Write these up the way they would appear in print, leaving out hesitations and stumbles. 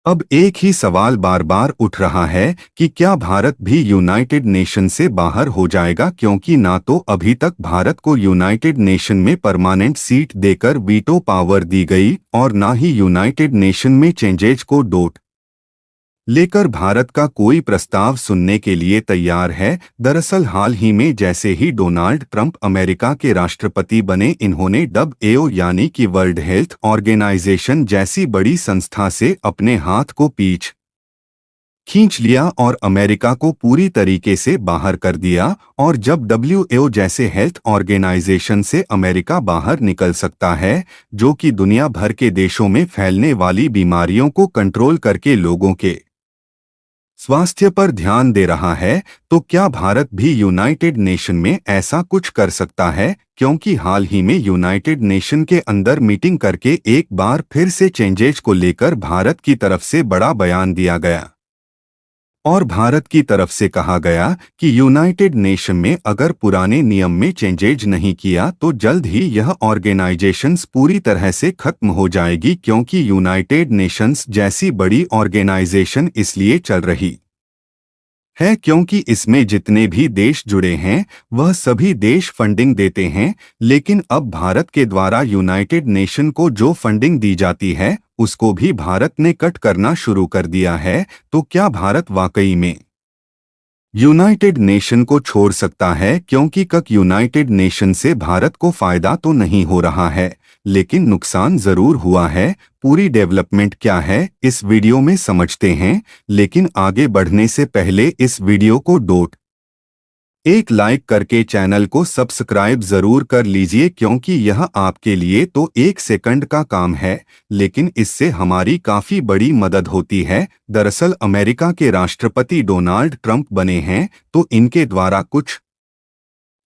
अब एक ही सवाल बार बार उठ रहा है कि क्या भारत भी यूनाइटेड नेशन से बाहर हो जाएगा, क्योंकि ना तो अभी तक भारत को यूनाइटेड नेशन में परमानेंट सीट देकर वीटो पावर दी गई और ना ही यूनाइटेड नेशन में चेंजेज को डोट लेकर भारत का कोई प्रस्ताव सुनने के लिए तैयार है। दरअसल हाल ही में जैसे ही डोनाल्ड ट्रंप अमेरिका के राष्ट्रपति बने, इन्होंने डब्ल्यूएचओ यानी कि वर्ल्ड हेल्थ ऑर्गेनाइजेशन जैसी बड़ी संस्था से अपने हाथ को पीछ खींच लिया और अमेरिका को पूरी तरीके से बाहर कर दिया। और जब डब्ल्यूएचओ जैसे हेल्थ ऑर्गेनाइजेशन से अमेरिका बाहर निकल सकता है, जो कि दुनिया भर के देशों में फैलने वाली बीमारियों को कंट्रोल करके लोगों के स्वास्थ्य पर ध्यान दे रहा है, तो क्या भारत भी यूनाइटेड नेशन में ऐसा कुछ कर सकता है? क्योंकि हाल ही में यूनाइटेड नेशन के अंदर मीटिंग करके एक बार फिर से चेंजेज को लेकर भारत की तरफ से बड़ा बयान दिया गया और भारत की तरफ से कहा गया कि यूनाइटेड नेशन में अगर पुराने नियम में चेंजेज नहीं किया तो जल्द ही यह ऑर्गेनाइजेशंस पूरी तरह से खत्म हो जाएगी, क्योंकि यूनाइटेड नेशंस जैसी बड़ी ऑर्गेनाइजेशन इसलिए चल रही है क्योंकि इसमें जितने भी देश जुड़े हैं वह सभी देश फंडिंग देते हैं। लेकिन अब भारत के द्वारा यूनाइटेड नेशन को जो फंडिंग दी जाती है उसको भी भारत ने कट करना शुरू कर दिया है। तो क्या भारत वाकई में यूनाइटेड नेशन को छोड़ सकता है? क्योंकि यूनाइटेड नेशन से भारत को फायदा तो नहीं हो रहा है, लेकिन नुकसान जरूर हुआ है। पूरी डेवलपमेंट क्या है इस वीडियो में समझते हैं, लेकिन आगे बढ़ने से पहले इस वीडियो को एक लाइक करके चैनल को सब्सक्राइब जरूर कर लीजिए, क्योंकि यह आपके लिए तो 1 सेकंड का काम है, लेकिन इससे हमारी काफी बड़ी मदद होती है। दरअसल अमेरिका के राष्ट्रपति डोनाल्ड ट्रंप बने हैं, तो इनके द्वारा कुछ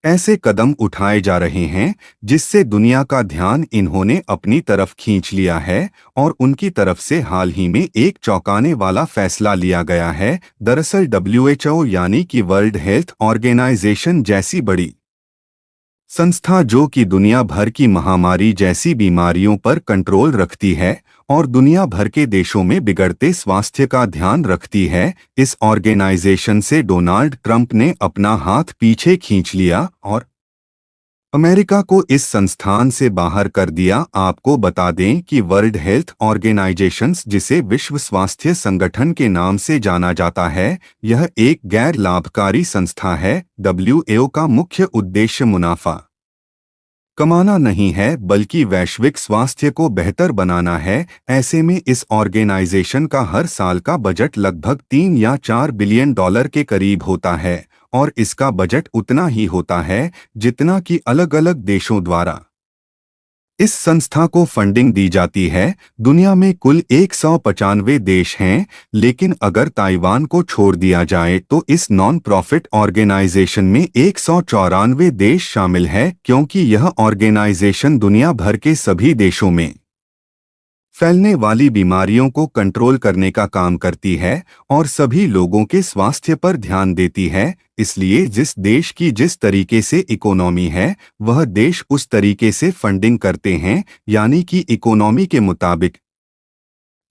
ऐसे कदम उठाए जा रहे हैं जिससे दुनिया का ध्यान इन्होंने अपनी तरफ खींच लिया है। और उनकी तरफ से हाल ही में एक चौंकाने वाला फैसला लिया गया है। दरअसल डब्ल्यूएचओ यानी कि वर्ल्ड हेल्थ ऑर्गेनाइजेशन जैसी बड़ी संस्था, जो कि दुनिया भर की महामारी जैसी बीमारियों पर कंट्रोल रखती है और दुनिया भर के देशों में बिगड़ते स्वास्थ्य का ध्यान रखती है, इस ऑर्गेनाइजेशन से डोनाल्ड ट्रंप ने अपना हाथ पीछे खींच लिया और अमेरिका को इस संस्थान से बाहर कर दिया। आपको बता दें कि वर्ल्ड हेल्थ ऑर्गेनाइजेशन, जिसे विश्व स्वास्थ्य संगठन के नाम से जाना जाता है, यह एक गैर लाभकारी संस्था है। डब्ल्यूएचओ का मुख्य उद्देश्य मुनाफा कमाना नहीं है, बल्कि वैश्विक स्वास्थ्य को बेहतर बनाना है। ऐसे में इस ऑर्गेनाइजेशन का हर साल का बजट लगभग 3 या 4 बिलियन डॉलर के करीब होता है, और इसका बजट उतना ही होता है जितना कि अलग अलग देशों द्वारा इस संस्था को फंडिंग दी जाती है। दुनिया में कुल 195 देश हैं, लेकिन अगर ताइवान को छोड़ दिया जाए तो इस नॉन प्रॉफिट ऑर्गेनाइजेशन में 194 देश शामिल है, क्योंकि यह ऑर्गेनाइजेशन दुनिया भर के सभी देशों में फैलने वाली बीमारियों को कंट्रोल करने का काम करती है और सभी लोगों के स्वास्थ्य पर ध्यान देती है। इसलिए जिस देश की जिस तरीके से इकोनॉमी है, वह देश उस तरीके से फंडिंग करते हैं, यानी कि इकोनॉमी के मुताबिक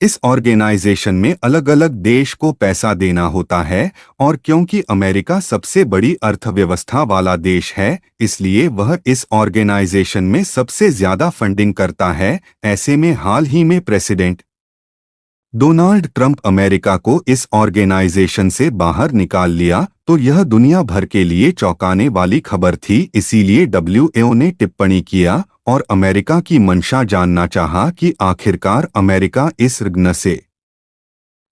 इस ऑर्गेनाइजेशन में अलग अलग देश को पैसा देना होता है। और क्योंकि अमेरिका सबसे बड़ी अर्थव्यवस्था वाला देश है, इसलिए वह इस ऑर्गेनाइजेशन में सबसे ज्यादा फंडिंग करता है। ऐसे में हाल ही में प्रेसिडेंट डोनाल्ड ट्रंप अमेरिका को इस ऑर्गेनाइजेशन से बाहर निकाल लिया, तो यह दुनिया भर के लिए चौंकाने वाली खबर थी। इसीलिए डब्ल्यूएचओ ने टिप्पणी किया और अमेरिका की मंशा जानना चाहा कि आखिरकार अमेरिका इस रिग्न से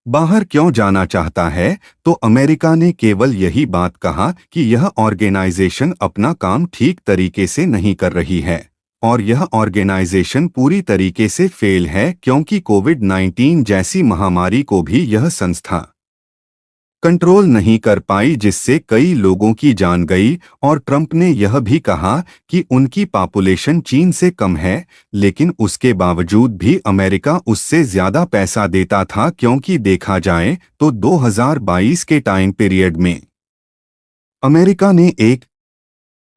बाहर क्यों जाना चाहता है। तो अमेरिका ने केवल यही बात कहा कि यह ऑर्गेनाइजेशन अपना काम ठीक तरीके से नहीं कर रही है और यह ऑर्गेनाइजेशन पूरी तरीके से फेल है, क्योंकि कोविड-19 जैसी महामारी को भी यह संस्था कंट्रोल नहीं कर पाई, जिससे कई लोगों की जान गई। और ट्रंप ने यह भी कहा कि उनकी पॉपुलेशन चीन से कम है, लेकिन उसके बावजूद भी अमेरिका उससे ज्यादा पैसा देता था, क्योंकि देखा जाए तो 2022 के टाइम पीरियड में अमेरिका ने एक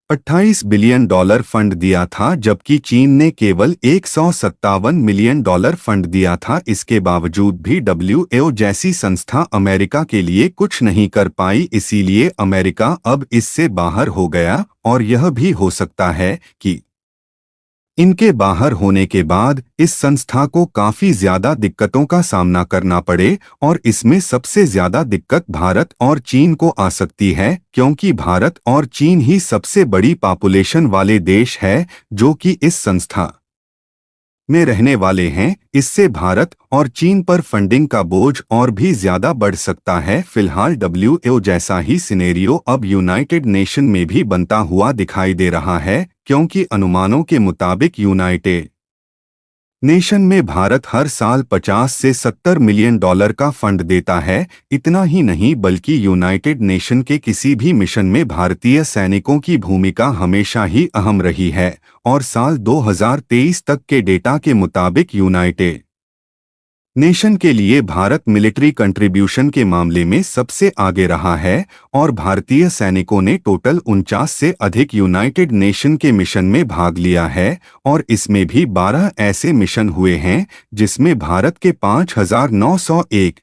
$28 बिलियन फंड दिया था, जबकि चीन ने केवल $157 मिलियन फंड दिया था। इसके बावजूद भी डब्ल्यूएचओ जैसी संस्था अमेरिका के लिए कुछ नहीं कर पाई, इसीलिए अमेरिका अब इससे बाहर हो गया। और यह भी हो सकता है कि इनके बाहर होने के बाद इस संस्था को काफी ज्यादा दिक्कतों का सामना करना पड़े, और इसमें सबसे ज्यादा दिक्कत भारत और चीन को आ सकती है, क्योंकि भारत और चीन ही सबसे बड़ी पॉपुलेशन वाले देश है जो कि इस संस्था में रहने वाले हैं। इससे भारत और चीन पर फंडिंग का बोझ और भी ज्यादा बढ़ सकता है। फिलहाल डब्ल्यूएचओ जैसा ही सिनेरियो अब यूनाइटेड नेशन में भी बनता हुआ दिखाई दे रहा है, क्योंकि अनुमानों के मुताबिक यूनाइटेड नेशन में भारत हर साल 50 से $70 मिलियन का फंड देता है। इतना ही नहीं, बल्कि यूनाइटेड नेशन के किसी भी मिशन में भारतीय सैनिकों की भूमिका हमेशा ही अहम रही है, और साल 2023 तक के डेटा के मुताबिक यूनाइटेड नेशन के लिए भारत मिलिट्री कंट्रीब्यूशन के मामले में सबसे आगे रहा है, और भारतीय सैनिकों ने टोटल 49 से अधिक यूनाइटेड नेशन के मिशन में भाग लिया है, और इसमें भी 12 ऐसे मिशन हुए हैं जिसमें भारत के 5,901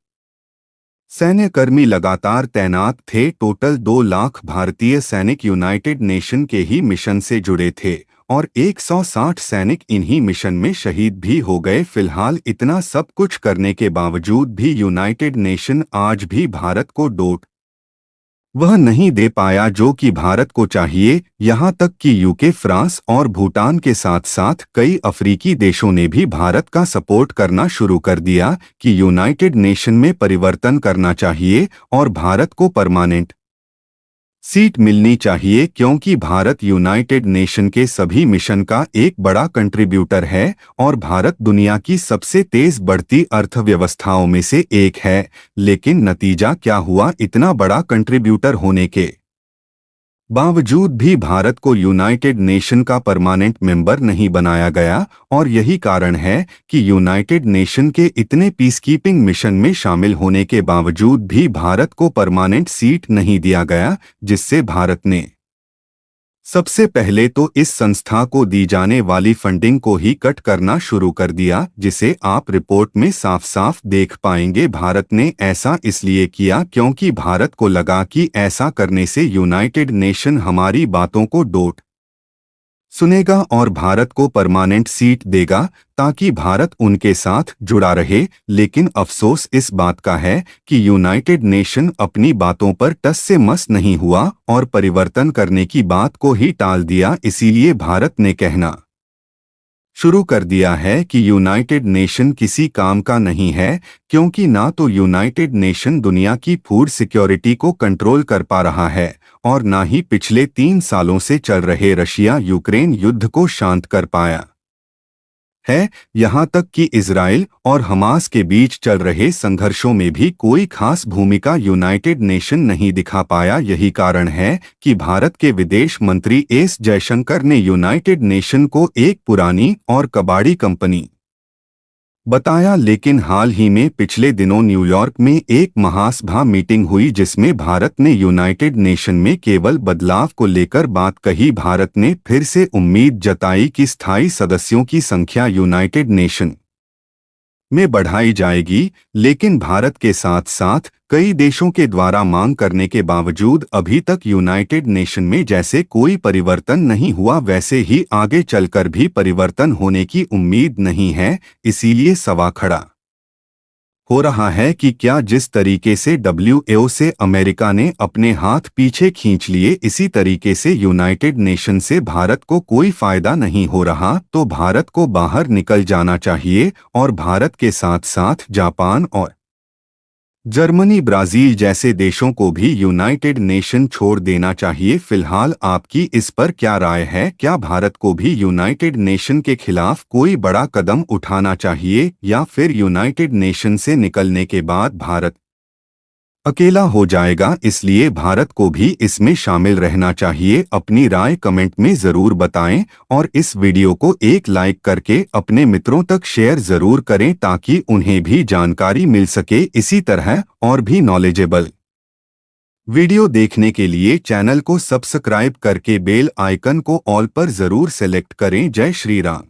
सैन्यकर्मी लगातार तैनात थे। टोटल 2 लाख भारतीय सैनिक यूनाइटेड नेशन के ही मिशन से जुड़े थे, और 160 सैनिक इन्हीं मिशन में शहीद भी हो गए। फिलहाल इतना सब कुछ करने के बावजूद भी यूनाइटेड नेशन आज भी भारत को डोट वह नहीं दे पाया जो कि भारत को चाहिए। यहाँ तक कि यूके, फ्रांस और भूटान के साथ साथ कई अफ्रीकी देशों ने भी भारत का सपोर्ट करना शुरू कर दिया कि यूनाइटेड नेशन में परिवर्तन करना चाहिए और भारत को परमानेंट सीट मिलनी चाहिए, क्योंकि भारत यूनाइटेड नेशन के सभी मिशन का एक बड़ा कंट्रीब्यूटर है, और भारत दुनिया की सबसे तेज बढ़ती अर्थव्यवस्थाओं में से एक है। लेकिन नतीजा क्या हुआ? इतना बड़ा कंट्रीब्यूटर होने के बावजूद भी भारत को यूनाइटेड नेशन का परमानेंट मेंबर नहीं बनाया गया, और यही कारण है कि यूनाइटेड नेशन के इतने पीसकीपिंग मिशन में शामिल होने के बावजूद भी भारत को परमानेंट सीट नहीं दिया गया, जिससे भारत ने सबसे पहले तो इस संस्था को दी जाने वाली फंडिंग को ही कट करना शुरू कर दिया, जिसे आप रिपोर्ट में साफ साफ देख पाएंगे। भारत ने ऐसा इसलिए किया क्योंकि भारत को लगा कि ऐसा करने से यूनाइटेड नेशन हमारी बातों को डोट सुनेगा और भारत को परमानेंट सीट देगा, ताकि भारत उनके साथ जुड़ा रहे। लेकिन अफसोस इस बात का है कि यूनाइटेड नेशन अपनी बातों पर टस से मस नहीं हुआ और परिवर्तन करने की बात को ही टाल दिया। इसीलिए भारत ने कहना शुरू कर दिया है कि यूनाइटेड नेशन किसी काम का नहीं है, क्योंकि ना तो यूनाइटेड नेशन दुनिया की फूड सिक्योरिटी को कंट्रोल कर पा रहा है, और ना ही पिछले 3 सालों से चल रहे रशिया यूक्रेन युद्ध को शांत कर पाया है। यहाँ तक कि इजराइल और हमास के बीच चल रहे संघर्षों में भी कोई खास भूमिका यूनाइटेड नेशन नहीं दिखा पाया। यही कारण है कि भारत के विदेश मंत्री एस जयशंकर ने यूनाइटेड नेशन को एक पुरानी और कबाड़ी कंपनी बताया। लेकिन हाल ही में पिछले दिनों न्यूयॉर्क में एक महासभा मीटिंग हुई, जिसमें भारत ने यूनाइटेड नेशन में केवल बदलाव को लेकर बात कही। भारत ने फिर से उम्मीद जताई कि स्थायी सदस्यों की संख्या यूनाइटेड नेशन में बढ़ाई जाएगी, लेकिन भारत के साथ साथ कई देशों के द्वारा मांग करने के बावजूद अभी तक यूनाइटेड नेशन में जैसे कोई परिवर्तन नहीं हुआ, वैसे ही आगे चलकर भी परिवर्तन होने की उम्मीद नहीं है। इसीलिए सवाल खड़ा हो रहा है कि क्या जिस तरीके से डब्ल्यूएचओ से अमेरिका ने अपने हाथ पीछे खींच लिए, इसी तरीके से यूनाइटेड नेशन से भारत को कोई फायदा नहीं हो रहा, तो भारत को बाहर निकल जाना चाहिए, और भारत के साथ साथ जापान और जर्मनी, ब्राजील जैसे देशों को भी यूनाइटेड नेशन छोड़ देना चाहिए। फिलहाल आपकी इस पर क्या राय है? क्या भारत को भी यूनाइटेड नेशन के खिलाफ कोई बड़ा कदम उठाना चाहिए, या फिर यूनाइटेड नेशन से निकलने के बाद भारत अकेला हो जाएगा? इसलिए भारत को भी इसमें शामिल रहना चाहिए। अपनी राय कमेंट में ज़रूर बताएं, और इस वीडियो को एक लाइक करके अपने मित्रों तक शेयर ज़रूर करें, ताकि उन्हें भी जानकारी मिल सके इसी तरह और भी नॉलेजेबल वीडियो देखने के लिए चैनल को सब्सक्राइब करके बेल आइकन को ऑल पर जरूर सेलेक्ट करें। जय श्री राम।